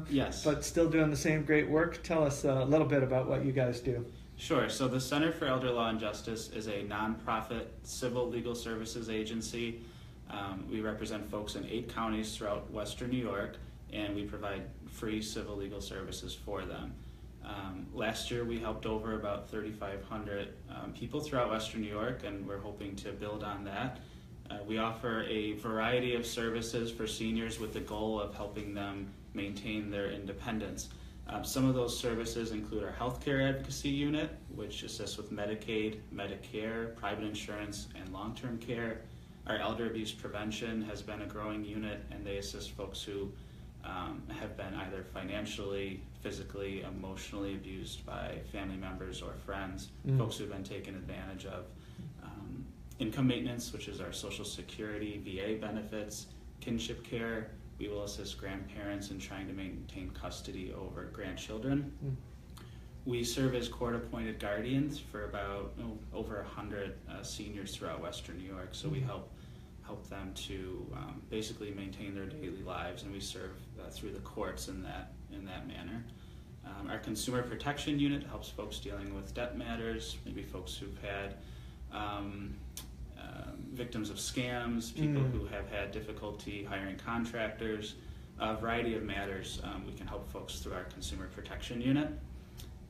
Yes. but still doing the same great work. Tell us a little bit about what you guys do. Sure. So the Center for Elder Law and Justice is a nonprofit civil legal services agency. We represent folks in 8 counties throughout Western New York, and we provide free civil legal services for them. Last year we helped over about 3,500 people throughout Western New York, and we're hoping to build on that. We offer a variety of services for seniors with the goal of helping them maintain their independence. Some of those services include our healthcare advocacy unit, which assists with Medicaid, Medicare, private insurance, and long-term care. Our elder abuse prevention has been a growing unit, and they assist folks who have been either financially, physically, emotionally abused by family members or friends, folks who've been taken advantage of. Income maintenance, which is our Social Security, VA benefits, kinship care. We will assist grandparents in trying to maintain custody over grandchildren. We serve as court-appointed guardians for about over 100 seniors throughout Western New York. So we help them to basically maintain their daily lives, and we serve through the courts in that manner. Our consumer protection unit helps folks dealing with debt matters, maybe folks who've had victims of scams, people who have had difficulty hiring contractors, a variety of matters. We can help folks through our consumer protection unit.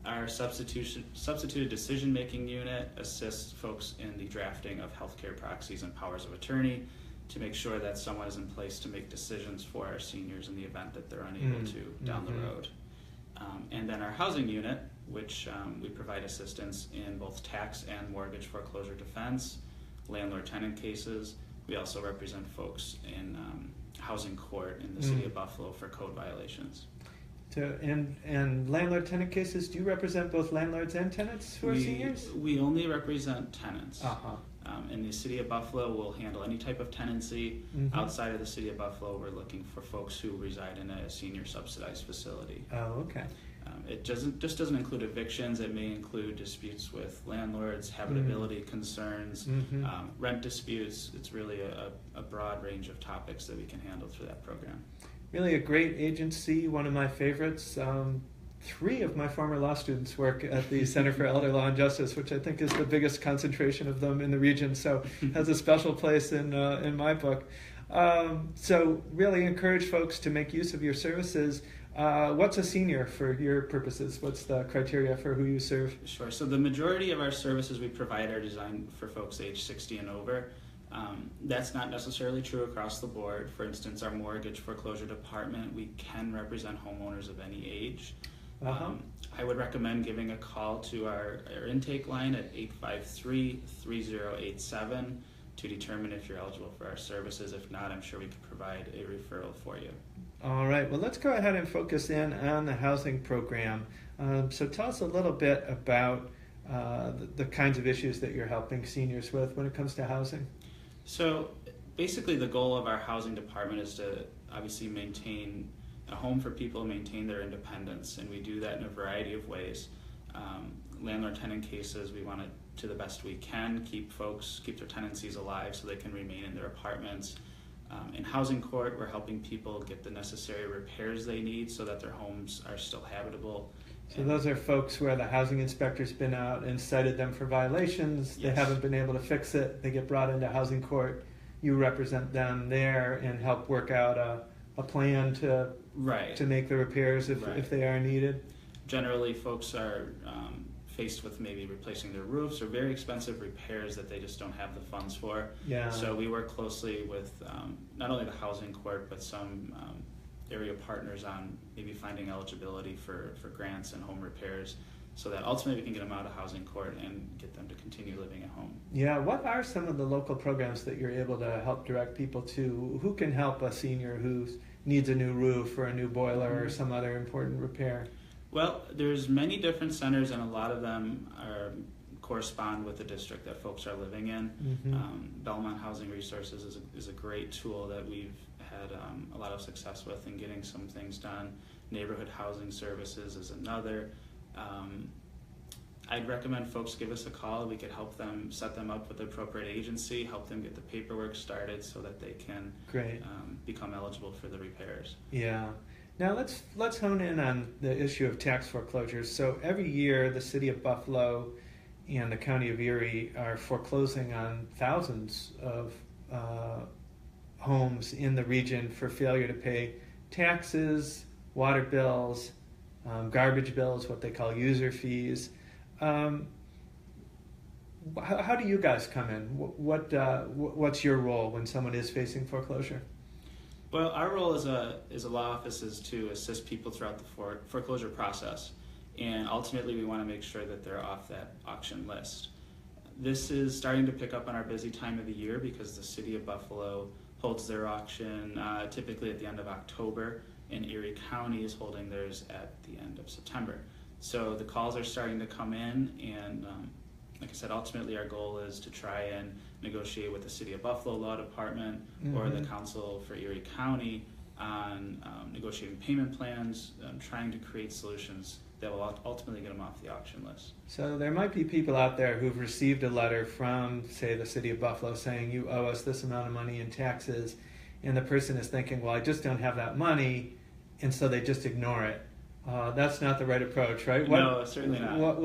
Our substituted decision-making unit assists folks in the drafting of healthcare proxies and powers of attorney to make sure that someone is in place to make decisions for our seniors in the event that they're unable to down the road. And then our housing unit, which we provide assistance in both tax and mortgage foreclosure defense, landlord-tenant cases. We also represent folks in housing court in the city of Buffalo for code violations. And landlord-tenant cases, do you represent both landlords and tenants who are seniors? We only represent tenants. Uh-huh. In the city of Buffalo, we'll handle any type of tenancy. Outside of the city of Buffalo, we're looking for folks who reside in a senior subsidized facility. Oh, okay. It just doesn't include evictions. It may include disputes with landlords, habitability concerns, rent disputes. It's really a broad range of topics that we can handle through that program. Really a great agency, one of my favorites. 3 of my former law students work at the Center for Elder Law and Justice, which I think is the biggest concentration of them in the region, so has a special place in my book. So really encourage folks to make use of your services. What's a senior for your purposes? What's the criteria for who you serve? Sure. So the majority of our services we provide are designed for folks age 60 and over. That's not necessarily true across the board. For instance, our mortgage foreclosure department, we can represent homeowners of any age. I would recommend giving a call to our intake line at 853-3087 to determine if you're eligible for our services. If not, I'm sure we could provide a referral for you. All right, well, let's go ahead and focus in on the housing program. So tell us a little bit about the kinds of issues that you're helping seniors with when it comes to housing. So basically the goal of our housing department is to obviously maintain a home for people, maintain their independence, and we do that in a variety of ways. Landlord-tenant cases, we want to the best we can, keep their tenancies alive so they can remain in their apartments. In housing court, we're helping people get the necessary repairs they need so that their homes are still habitable. So those are folks where the housing inspector's been out and cited them for violations. They haven't been able to fix it. They get brought into housing court. You represent them there and help work out a plan to make the repairs if they are needed. Generally, folks are faced with maybe replacing their roofs or very expensive repairs that they just don't have the funds for. Yeah. So we work closely with not only the housing court, but some area partners on maybe finding eligibility for grants and home repairs so that ultimately we can get them out of housing court and get them to continue living at home. Yeah, what are some of the local programs that you're able to help direct people to? Who can help a senior who needs a new roof or a new boiler or some other important repair? Well, there's many different centers, and a lot of them correspond with the district that folks are living in. Belmont Housing Resources is a great tool that we've had a lot of success with in getting some things done. Neighborhood Housing Services is another. I'd recommend folks give us a call. We could help them set them up with the appropriate agency, help them get the paperwork started so that they can become eligible for the repairs. Yeah. Now let's hone in on the issue of tax foreclosures. So every year, the city of Buffalo and the county of Erie are foreclosing on thousands of homes in the region for failure to pay taxes, water bills, garbage bills, what they call user fees. How do you guys come in? What's your role when someone is facing foreclosure? Well, our role as a law office is to assist people throughout the foreclosure process, and ultimately we want to make sure that they're off that auction list. This is starting to pick up on our busy time of the year because the city of Buffalo holds their auction typically at the end of October, and Erie County is holding theirs at the end of September. So the calls are starting to come in, and like I said, ultimately our goal is to try and negotiate with the City of Buffalo Law Department or the Council for Erie County on negotiating payment plans, trying to create solutions that will ultimately get them off the auction list. So there might be people out there who've received a letter from, say, the City of Buffalo saying you owe us this amount of money in taxes, and the person is thinking, well, I just don't have that money, and so they just ignore it. That's not the right approach, right? No, certainly not.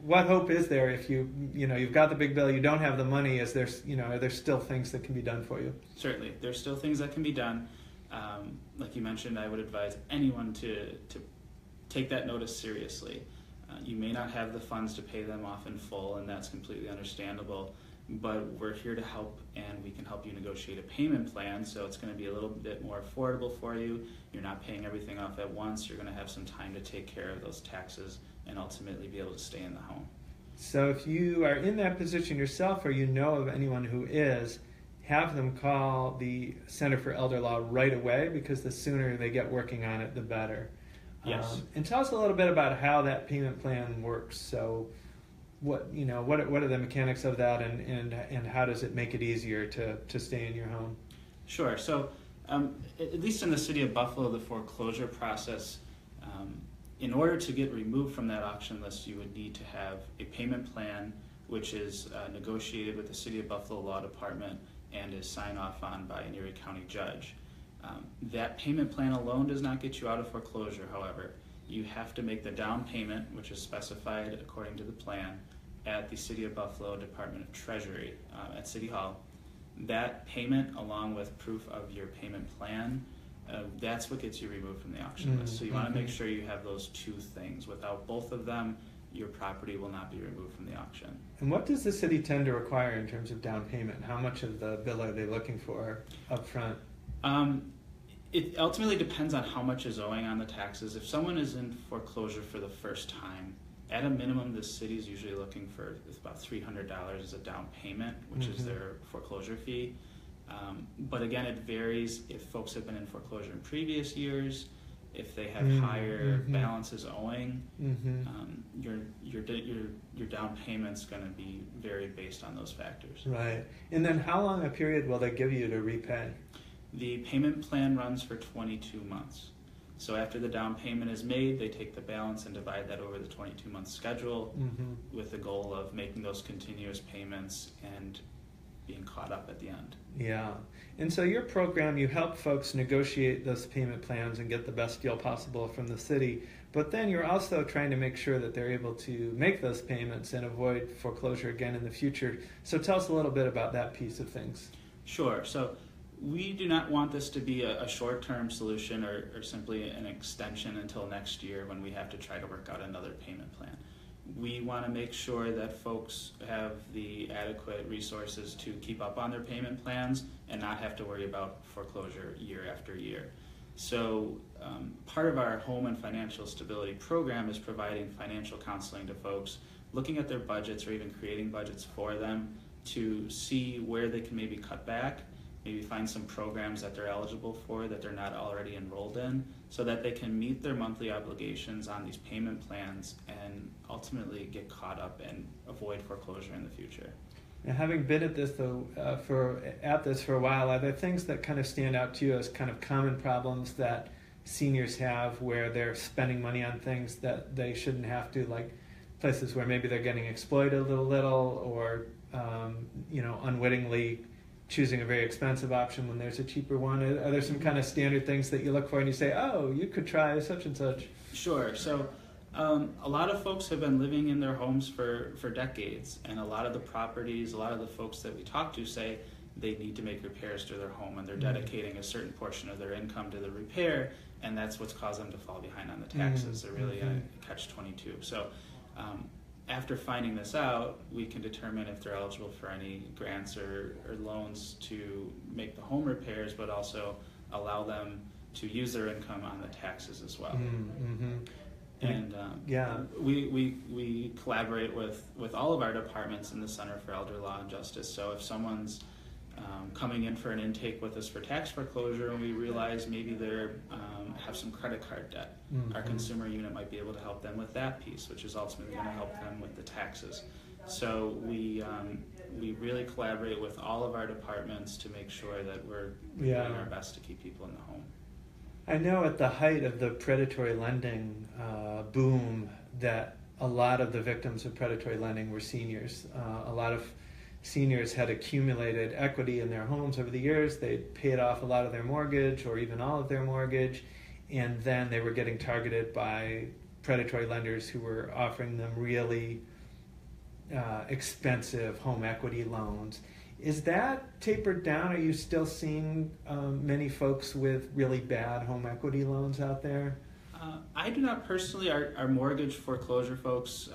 What hope is there if you've got the big bill, you don't have the money? Are there still things that can be done for you? Certainly, there's still things that can be done. Like you mentioned, I would advise anyone to take that notice seriously. You may not have the funds to pay them off in full, and that's completely understandable. But we're here to help, and we can help you negotiate a payment plan, so it's going to be a little bit more affordable for you. You're not paying everything off at once. You're going to have some time to take care of those taxes and ultimately be able to stay in the home. So if you are in that position yourself, or you know of anyone who is, have them call the Center for Elder Law right away, because the sooner they get working on it, the better. Yes. And tell us a little bit about how that payment plan works. So what are the mechanics of that, and how does it make it easier to stay in your home? Sure. So at least in the city of Buffalo, the foreclosure process, in order to get removed from that auction list, you would need to have a payment plan, which is negotiated with the City of Buffalo Law Department and is signed off on by an Erie County judge. That payment plan alone does not get you out of foreclosure, however. You have to make the down payment, which is specified according to the plan, at the City of Buffalo Department of Treasury at City Hall. That payment, along with proof of your payment plan, that's what gets you removed from the auction list. So you want to make sure you have those two things. Without both of them, your property will not be removed from the auction. And what does the city tend to require in terms of down payment? How much of the bill are they looking for up front? It ultimately depends on how much is owing on the taxes. If someone is in foreclosure for the first time, at a minimum, the city is usually looking for about $300 as a down payment, which is their foreclosure fee. But again, it varies if folks have been in foreclosure in previous years, if they have higher balances owing. Your down payment's going to be varied based on those factors. Right. And then how long a period will they give you to repay? The payment plan runs for 22 months. So after the down payment is made, they take the balance and divide that over the 22-month schedule with the goal of making those continuous payments and being caught up at the end. Yeah. And so your program, you help folks negotiate those payment plans and get the best deal possible from the city, but then you're also trying to make sure that they're able to make those payments and avoid foreclosure again in the future. So tell us a little bit about that piece of things. Sure. So we do not want this to be a short-term solution or simply an extension until next year when we have to try to work out another payment plan. We want to make sure that folks have the adequate resources to keep up on their payment plans and not have to worry about foreclosure year after year. So part of our home and financial stability program is providing financial counseling to folks, looking at their budgets or even creating budgets for them to see where they can maybe cut back, maybe find some programs that they're eligible for that they're not already enrolled in, so that they can meet their monthly obligations on these payment plans and ultimately get caught up and avoid foreclosure in the future. Now, having been at this for a while, are there things that kind of stand out to you as kind of common problems that seniors have where they're spending money on things that they shouldn't have to, like places where maybe they're getting exploited a little or unwittingly choosing a very expensive option when there's a cheaper one? Are there some kind of standard things that you look for and you say, oh, you could try such and such? Sure. So a lot of folks have been living in their homes for decades, and a lot of the properties, a lot of the folks that we talk to say they need to make repairs to their home, and they're dedicating a certain portion of their income to the repair, and that's what's caused them to fall behind on the taxes. They're really a catch-22. So after finding this out, we can determine if they're eligible for any grants or loans to make the home repairs, but also allow them to use their income on the taxes as well. And we collaborate with all of our departments in the Center for Elder Law and Justice. So if someone's coming in for an intake with us for tax foreclosure and we realize maybe they have some credit card debt, our consumer unit might be able to help them with that piece, which is ultimately going to help them with the taxes. So we really collaborate with all of our departments to make sure that we're doing our best to keep people in the home. I know at the height of the predatory lending boom that a lot of the victims of predatory lending were seniors. A lot of seniors had accumulated equity in their homes over the years. They'd paid off a lot of their mortgage or even all of their mortgage, and then they were getting targeted by predatory lenders who were offering them really expensive home equity loans. Is that tapered down? Are you still seeing many folks with really bad home equity loans out there? I do not personally. Our mortgage foreclosure folks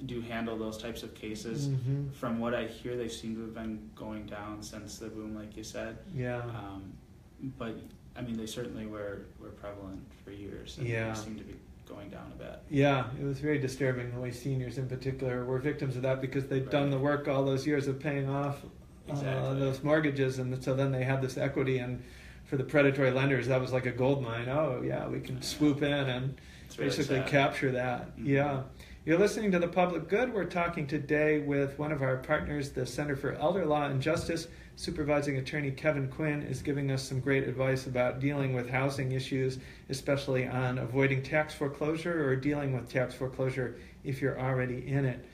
do handle those types of cases. From what I hear, they seem to have been going down since the boom, like you said. But I mean, they certainly were prevalent for years, and they seem to be going down a bit. Yeah, it was very disturbing the way seniors in particular were victims of that because they'd done the work all those years of paying off those mortgages, and so then they had this equity, and for the predatory lenders that was like a gold mine. Oh yeah, we can swoop in and basically capture that. You're listening to The Public Good. We're talking today with one of our partners, the Center for Elder Law and Justice. Supervising attorney Kevin Quinn is giving us some great advice about dealing with housing issues, especially on avoiding tax foreclosure or dealing with tax foreclosure if you're already in it.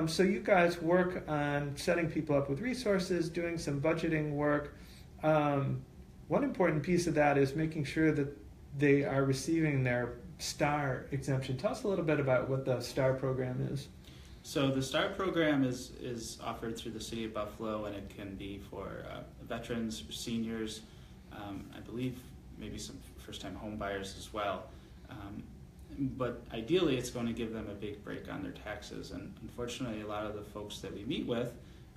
So you guys work on setting people up with resources, doing some budgeting work. One important piece of that is making sure that they are receiving their STAR exemption. Tell us a little bit about what the STAR program is. So the STAR program is offered through the City of Buffalo, and it can be for veterans, seniors, I believe maybe some first-time home buyers as well. But ideally, it's going to give them a big break on their taxes. And unfortunately, a lot of the folks that we meet with,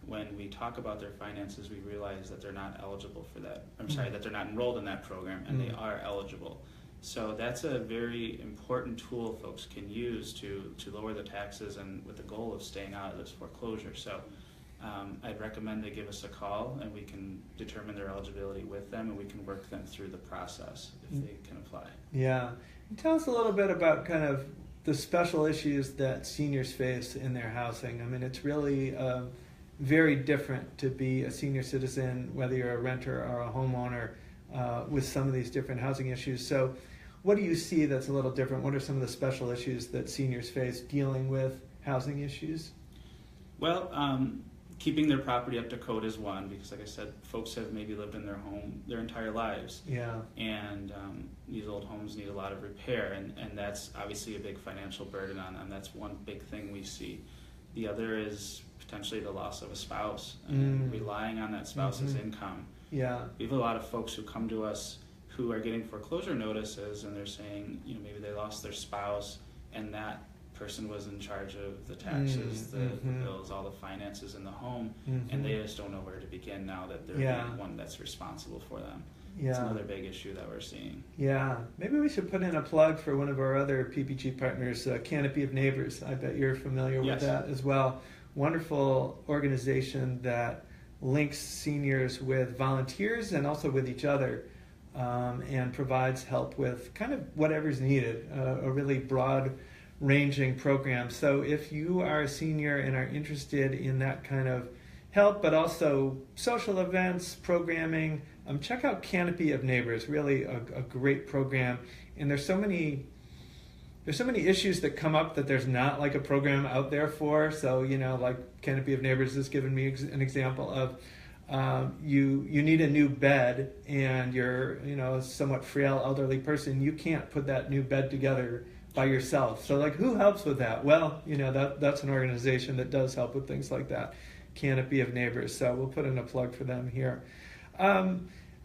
when we talk about their finances, we realize that they're not eligible for that. That they're not enrolled in that program, and they are eligible. So that's a very important tool folks can use to lower the taxes and with the goal of staying out of this foreclosure. So I'd recommend they give us a call, and we can determine their eligibility with them, and we can work them through the process if they can apply. Yeah. Tell us a little bit about kind of the special issues that seniors face in their housing. I mean, it's really very different to be a senior citizen, whether you're a renter or a homeowner, with some of these different housing issues. So what do you see that's a little different? What are some of the special issues that seniors face dealing with housing issues? Well, keeping their property up to code is one, because like I said, folks have maybe lived in their home their entire lives. And these old homes need a lot of repair, and that's obviously a big financial burden on them. That's one big thing we see. The other is potentially the loss of a spouse and relying on that spouse's income. We have a lot of folks who come to us who are getting foreclosure notices, and they're saying, maybe they lost their spouse, and that person was in charge of the taxes, the bills, all the finances in the home, and they just don't know where to begin now that they're the one that's responsible for them. It's another big issue that we're seeing. Maybe we should put in a plug for one of our other PPG partners, Canopy of Neighbors. I bet you're familiar with that as well. Wonderful organization that links seniors with volunteers and also with each other, and provides help with kind of whatever's needed, a really broad ranging program. So if you are a senior and are interested in that kind of help, but also social events, programming, check out Canopy of Neighbors, really a great program. And there's so many issues that come up that there's not like a program out there for. So, like Canopy of Neighbors has given me an example of you need a new bed, and you're a somewhat frail elderly person, you can't put that new bed together by yourself. So like, who helps with that? Well, that's an organization that does help with things like that. Canopy of Neighbors. So we'll put in a plug for them here.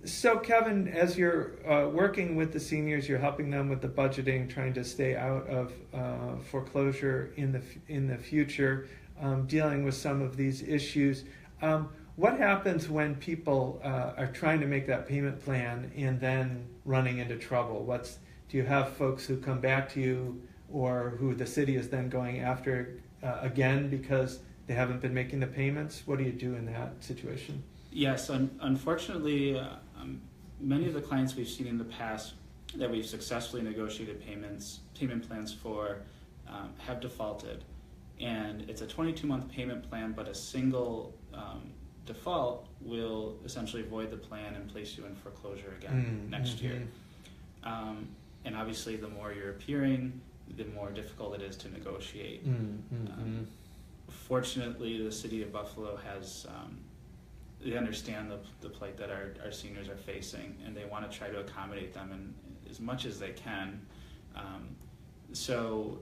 So Kevin, as you're working with the seniors, you're helping them with the budgeting, trying to stay out of foreclosure in the future, dealing with some of these issues. What happens when people are trying to make that payment plan and then running into trouble? Do you have folks who come back to you, or who the city is then going after again because they haven't been making the payments? What do you do in that situation? Yes, unfortunately, many of the clients we've seen in the past that we've successfully negotiated payment plans for have defaulted. And it's a 22-month payment plan, but a single default will essentially void the plan and place you in foreclosure again next year. And obviously, the more you're appearing, the more difficult it is to negotiate. Fortunately, the city of Buffalo has, they understand the plight that our seniors are facing, and they want to try to accommodate them as much as they can. So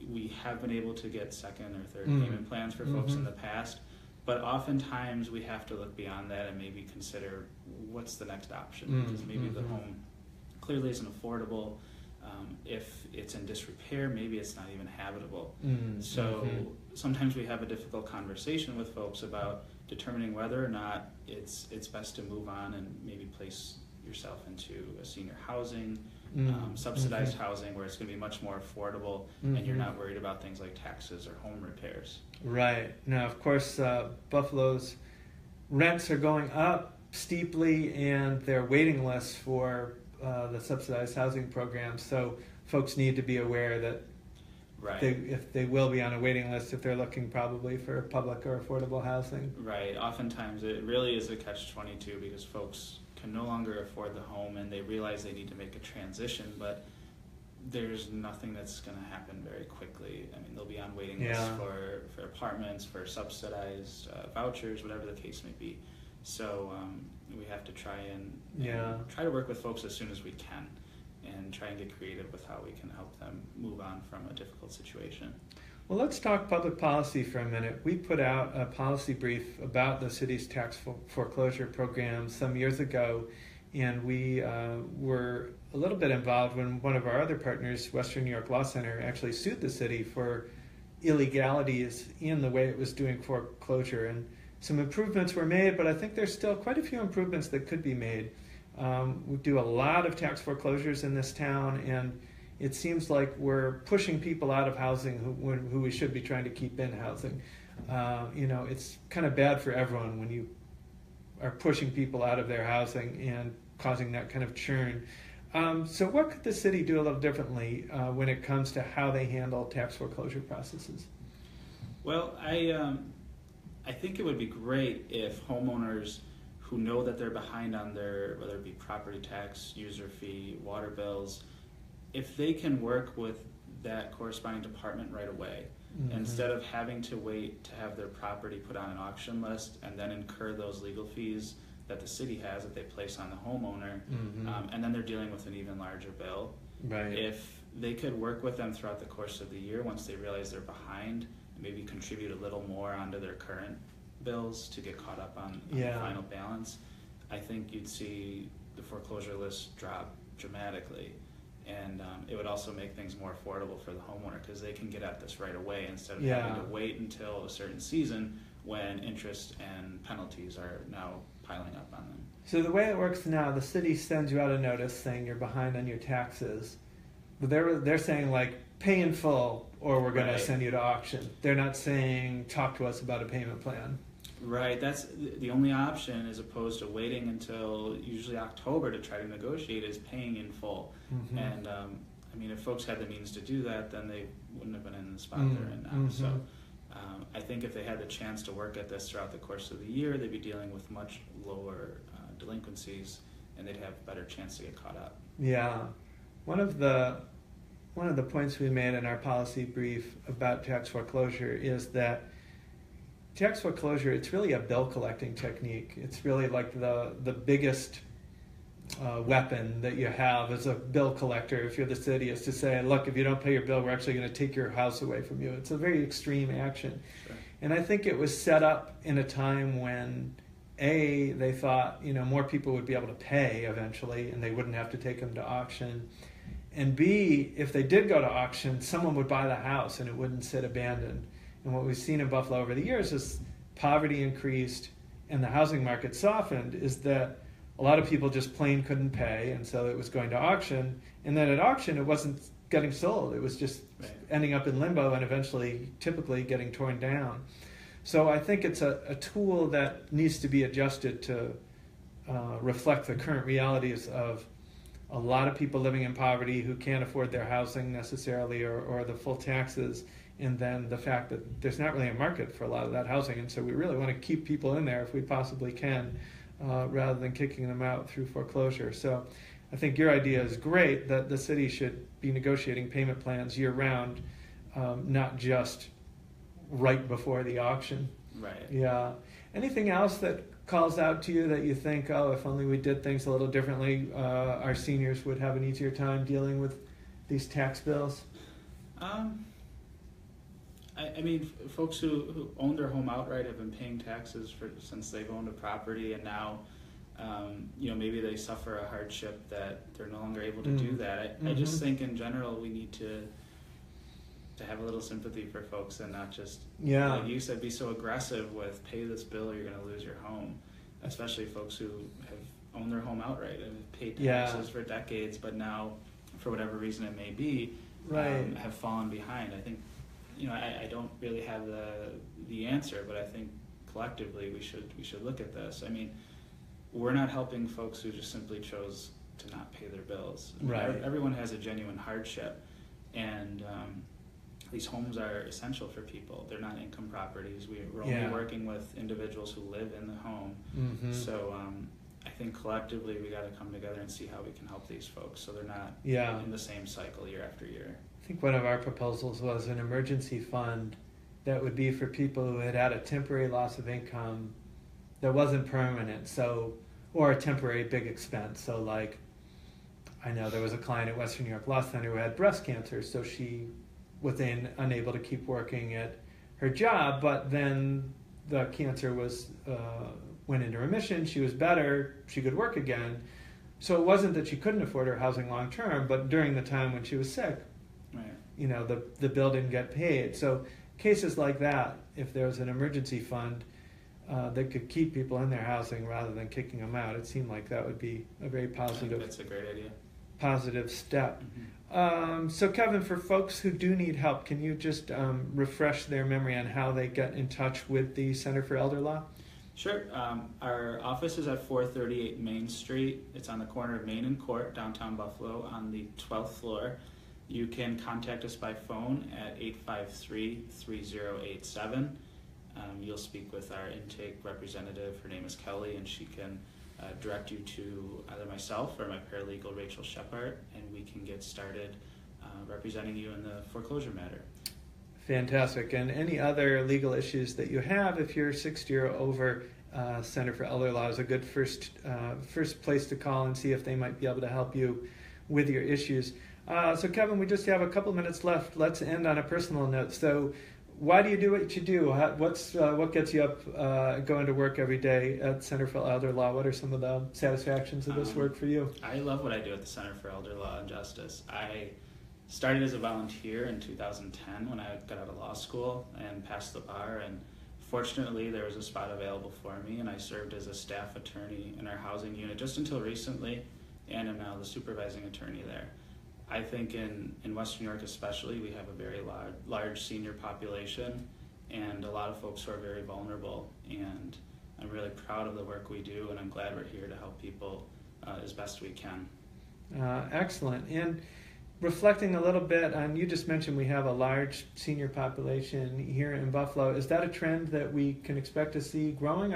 we have been able to get second or third payment plans for folks in the past, but oftentimes we have to look beyond that and maybe consider what's the next option, because maybe the home clearly isn't affordable. If it's in disrepair, maybe it's not even habitable. So sometimes we have a difficult conversation with folks about determining whether or not it's best to move on and maybe place yourself into a senior housing, subsidized housing, where it's going to be much more affordable, and you're not worried about things like taxes or home repairs. Right. Now, of course, Buffalo's rents are going up steeply, and there are waiting lists for the subsidized housing program. So folks need to be aware that if they will be on a waiting list if they're looking probably for public or affordable housing. Right. Oftentimes it really is a catch-22, because folks can no longer afford the home and they realize they need to make a transition, but there's nothing that's going to happen very quickly. I mean, they'll be on waiting lists for apartments, for subsidized vouchers, whatever the case may be. So we have to try to work with folks as soon as we can, and try and get creative with how we can help them move on from a difficult situation. Well, let's talk public policy for a minute. We put out a policy brief about the city's tax foreclosure program some years ago, and we were a little bit involved when one of our other partners, Western New York Law Center, actually sued the city for illegalities in the way it was doing foreclosure. And some improvements were made, but I think there's still quite a few improvements that could be made. We do a lot of tax foreclosures in this town, and it seems like we're pushing people out of housing who we should be trying to keep in housing. It's kind of bad for everyone when you are pushing people out of their housing and causing that kind of churn. So what could the city do a little differently when it comes to how they handle tax foreclosure processes? Well, I think it would be great if homeowners who know that they're behind on their, whether it be property tax, user fee, water bills, if they can work with that corresponding department right away, instead of having to wait to have their property put on an auction list and then incur those legal fees that the city has that they place on the homeowner, and then they're dealing with an even larger bill. Right. If they could work with them throughout the course of the year, once they realize they're behind, maybe contribute a little more onto their current bills to get caught up on the final balance, I think you'd see the foreclosure list drop dramatically. And it would also make things more affordable for the homeowner, because they can get at this right away instead of having to wait until a certain season when interest and penalties are now piling up on them. So the way it works now, the city sends you out a notice saying you're behind on your taxes, but they're saying like pay in full or we're going to send you to auction. They're not saying talk to us about a payment plan. Right, that's the only option, as opposed to waiting until usually October to try to negotiate, is paying in full. And I mean, if folks had the means to do that, then they wouldn't have been in the spot they're in now. So I think if they had the chance to work at this throughout the course of the year, they'd be dealing with much lower delinquencies, and they'd have a better chance to get caught up. Yeah, one of the points we made in our policy brief about tax foreclosure is that tax foreclosure, it's really a bill collecting technique. It's really like the biggest weapon that you have as a bill collector, if you're the city, is to say, look, if you don't pay your bill, we're actually going to take your house away from you. It's a very extreme action. Sure. And I think it was set up in a time when, A, they thought, more people would be able to pay eventually and they wouldn't have to take them to auction. And B, if they did go to auction, someone would buy the house and it wouldn't sit abandoned. And what we've seen in Buffalo over the years is poverty increased and the housing market softened, is that a lot of people just plain couldn't pay, and so it was going to auction. And then at auction, it wasn't getting sold. It was just ending up in limbo and eventually, typically, getting torn down. So I think it's a tool that needs to be adjusted to reflect the current realities of a lot of people living in poverty who can't afford their housing necessarily or the full taxes, and then the fact that there's not really a market for a lot of that housing. And so we really want to keep people in there if we possibly can, rather than kicking them out through foreclosure. So I think your idea is great, that the city should be negotiating payment plans year-round, not just right before the auction. Right. Yeah. Anything else that calls out to you that you think, oh, if only we did things a little differently, our seniors would have an easier time dealing with these tax bills? I mean, folks who own their home outright have been paying taxes since they've owned a property, and now, maybe they suffer a hardship that they're no longer able to do that. I just think in general we need to have a little sympathy for folks and not just, like you said, be so aggressive with pay this bill or you're going to lose your home, especially folks who have owned their home outright and have paid taxes for decades, but now, for whatever reason it may be, have fallen behind. I think, I don't really have the answer, but I think collectively we should look at this. I mean, we're not helping folks who just simply chose to not pay their bills. I mean, everyone has a genuine hardship, and these homes are essential for people. They're not income properties. We're only working with individuals who live in the home. So I think collectively we got to come together and see how we can help these folks so they're not in the same cycle year after year. I think one of our proposals was an emergency fund that would be for people who had had a temporary loss of income that wasn't permanent, or a temporary big expense. So like, I know there was a client at Western New York Law Center who had breast cancer, so she was then unable to keep working at her job, but then the cancer went into remission, she was better, she could work again. So it wasn't that she couldn't afford her housing long term, but during the time when she was sick, the bill didn't get paid. So cases like that, if there was an emergency fund that could keep people in their housing rather than kicking them out, it seemed like that would be a very positive. That's a great idea. Positive step. So Kevin, for folks who do need help, can you just refresh their memory on how they get in touch with the Center for Elder Law? Sure. Our office is at 438 Main Street. It's on the corner of Main and Court, downtown Buffalo, on the 12th floor. You can contact us by phone at 853-3087. You'll speak with our intake representative. Her name is Kelly, and she can direct you to either myself or my paralegal, Rachel Shepard, and we can get started representing you in the foreclosure matter. Fantastic. And any other legal issues that you have, if you're 60 or over, Center for Elder Law is a good first place to call and see if they might be able to help you with your issues. So Kevin, we just have a couple minutes left. Let's end on a personal note. So why do you do what you do? What gets you up going to work every day at Center for Elder Law? What are some of the satisfactions of this work for you? I love what I do at the Center for Elder Law and Justice. I started as a volunteer in 2010 when I got out of law school and passed the bar, and fortunately there was a spot available for me, and I served as a staff attorney in our housing unit just until recently, and I'm now the supervising attorney there. I think in Western New York especially, we have a very large senior population and a lot of folks who are very vulnerable, and I'm really proud of the work we do, and I'm glad we're here to help people as best we can. Excellent. And reflecting a little bit on, you just mentioned we have a large senior population here in Buffalo. Is that a trend that we can expect to see growing?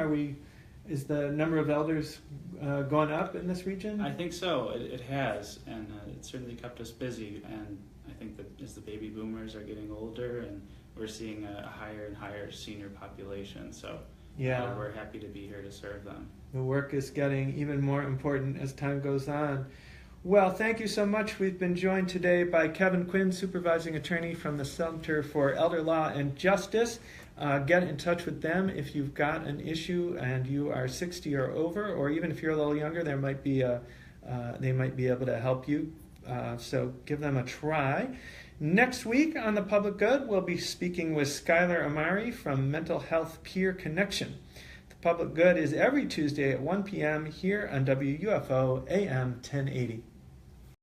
Is the number of elders going up in this region? I think so. It has, and it certainly kept us busy. And I think that as the baby boomers are getting older and we're seeing a higher and higher senior population. So Yeah. we're happy to be here to serve them. The work is getting even more important as time goes on. Well, thank you so much. We've been joined today by Kevin Quinn, Supervising Attorney from the Center for Elder Law and Justice. Get in touch with them if you've got an issue and you are 60 or over, or even if you're a little younger, they might be able to help you. So give them a try. Next week on The Public Good, we'll be speaking with Skylar Amari from Mental Health Peer Connection. The Public Good is every Tuesday at 1 p.m. here on WUFO AM 1080.